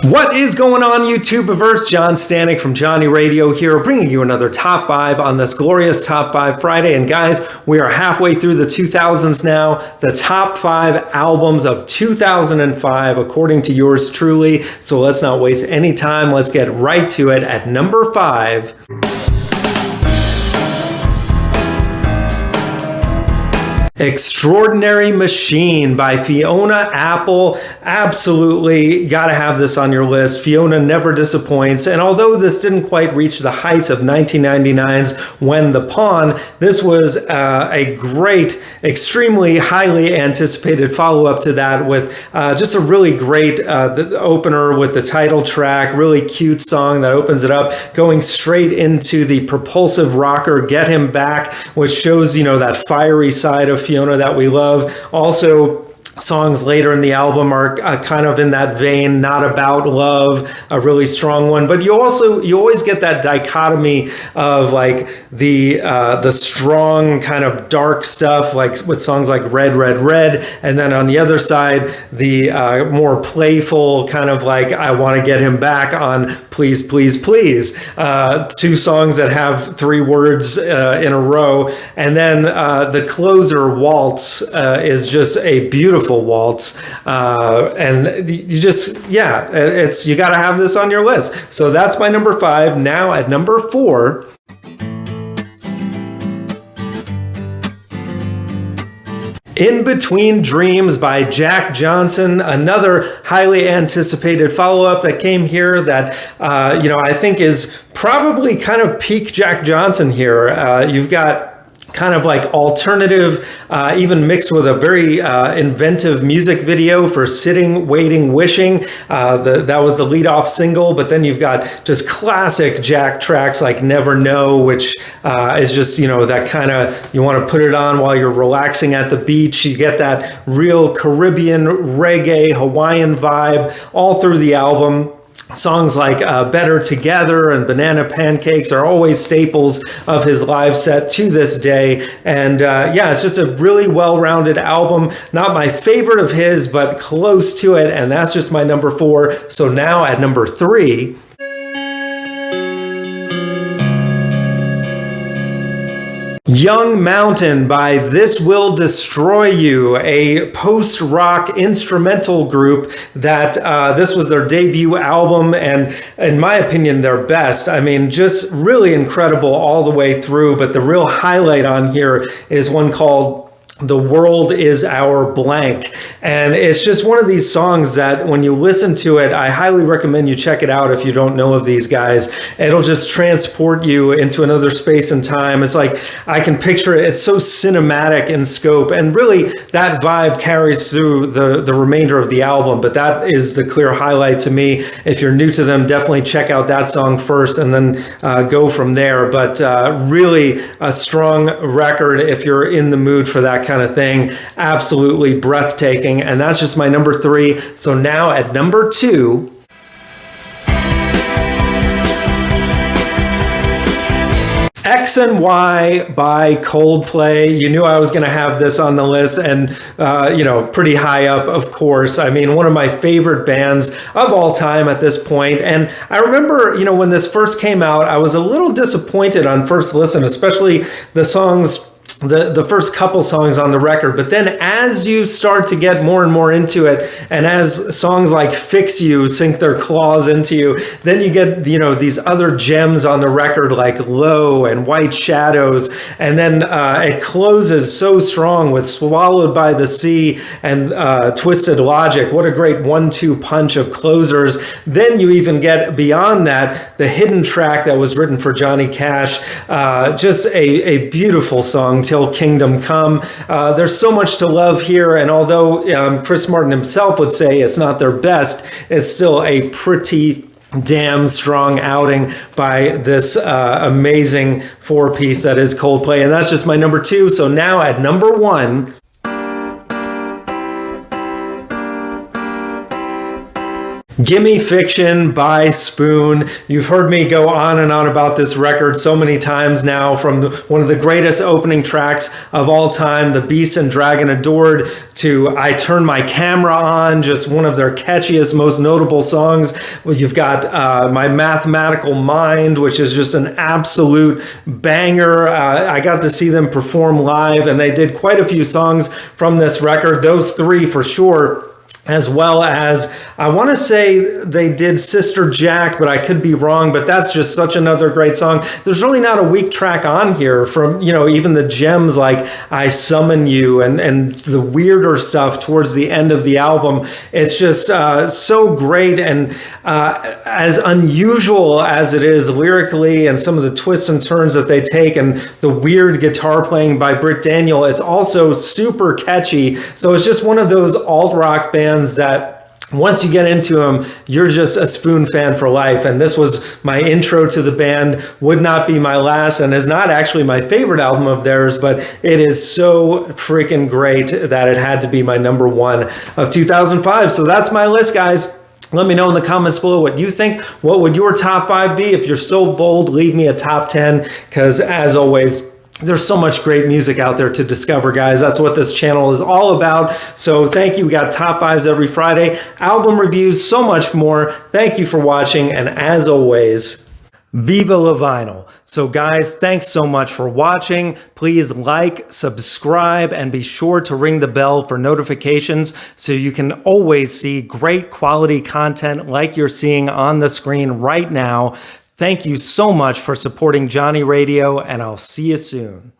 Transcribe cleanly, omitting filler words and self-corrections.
What is going on, YouTubeverse? John Stanek from Johnny Radio here, bringing you another Top 5 on this glorious Top 5 Friday. And guys, we are halfway through the 2000s now. The top 5 albums of 2005, according to yours truly. So let's not waste any time. Let's get right to it. At number 5... Extraordinary Machine by Fiona Apple. Absolutely gotta have this on your list. Fiona never disappoints, and although this didn't quite reach the heights of 1999's When the Pawn, this was a great, extremely highly anticipated follow-up to that with just a really great opener with the title track, really cute song that opens it up, going straight into the propulsive rocker Get Him Back, which shows, you know, that fiery side of Fiona that we love. Also, songs later in the album are kind of in that vein, Not About Love, a really strong one. But you always get that dichotomy of like the strong kind of dark stuff, like with songs like Red, Red, Red, and then on the other side, the more playful kind of like I Want to Get Him Back on Please, Please, Please. Two songs that have 3 words in a row. And then the closer, Waltz, is just a beautiful waltz, and you just, yeah, it's, you got to have this on your list. So that's my number 5. Now at number 4, In Between Dreams by Jack Johnson, another highly anticipated follow-up that came here that, I think is probably kind of peak Jack Johnson here. You've got kind of like alternative, even mixed with a very inventive music video for Sitting, Waiting, Wishing. That was the lead-off single, but then you've got just classic Jack tracks like Never Know, which is just, that kind of, you want to put it on while you're relaxing at the beach. You get that real Caribbean, reggae, Hawaiian vibe all through the album. Songs like Better Together and Banana Pancakes are always staples of his live set to this day. And it's just a really well-rounded album. Not my favorite of his, but close to it. And that's just my number 4. So now at number 3... Young Mountain by This Will Destroy You, a post-rock instrumental group that this was their debut album, and in my opinion, their best. I mean, just really incredible all the way through, but the real highlight on here is one called The World Is Our Blank. And it's just one of these songs that when you listen to it, I highly recommend you check it out if you don't know of these guys. It'll just transport you into another space and time. It's like, I can picture it. It's so cinematic in scope. And really, that vibe carries through the remainder of the album. But that is the clear highlight to me. If you're new to them, definitely check out that song first and then go from there. But really a strong record if you're in the mood for that kind of thing. Absolutely breathtaking. And that's just my number 3. So now at number 2, X and Y by Coldplay. You knew I was going to have this on the list, and pretty high up, of course. I mean, one of my favorite bands of all time at this point. And I remember, when this first came out, I was a little disappointed on first listen, especially the songs, the first couple songs on the record. But then as you start to get more and more into it, and as songs like Fix You sink their claws into you, then you get, these other gems on the record like Low and White Shadows. And then it closes so strong with Swallowed by the Sea and Twisted Logic. What a great 1-2 punch of closers. Then you even get beyond that, the hidden track that was written for Johnny Cash. Just a beautiful song, Till Kingdom Come. There's so much to love here, and although Chris Martin himself would say it's not their best, it's still a pretty damn strong outing by this amazing 4-piece that is Coldplay. And that's just my number 2. So now at number 1, Gimme Fiction by Spoon. You've heard me go on and on about this record so many times now, from one of the greatest opening tracks of all time, The Beast and Dragon Adored, to I Turn My Camera On, just one of their catchiest, most notable songs. Well, you've got My Mathematical Mind, which is just an absolute banger. I got to see them perform live, and they did quite a few songs from this record, those three for sure. As well as, I want to say they did Sister Jack, but I could be wrong, but that's just such another great song. There's really not a weak track on here from, even the gems like I Summon You and the weirder stuff towards the end of the album. It's just so great, and as unusual as it is lyrically, and some of the twists and turns that they take, and the weird guitar playing by Britt Daniel, it's also super catchy. So it's just one of those alt-rock bands that once you get into them, you're just a Spoon fan for life. And this was my intro to the band, would not be my last, and is not actually my favorite album of theirs, but it is so freaking great that it had to be my number one of 2005. So that's my list, guys. Let me know in the comments below what you think. What would your top 5 be? If you're so bold, leave me a top 10, because as always, there's so much great music out there to discover, guys. That's what this channel is all about. So thank you. We got top 5s every Friday, album reviews, so much more. Thank you for watching. And as always, Viva La Vinyl. So guys, thanks so much for watching. Please like, subscribe, and be sure to ring the bell for notifications so you can always see great quality content like you're seeing on the screen right now. Thank you so much for supporting Johnny Radio, and I'll see you soon.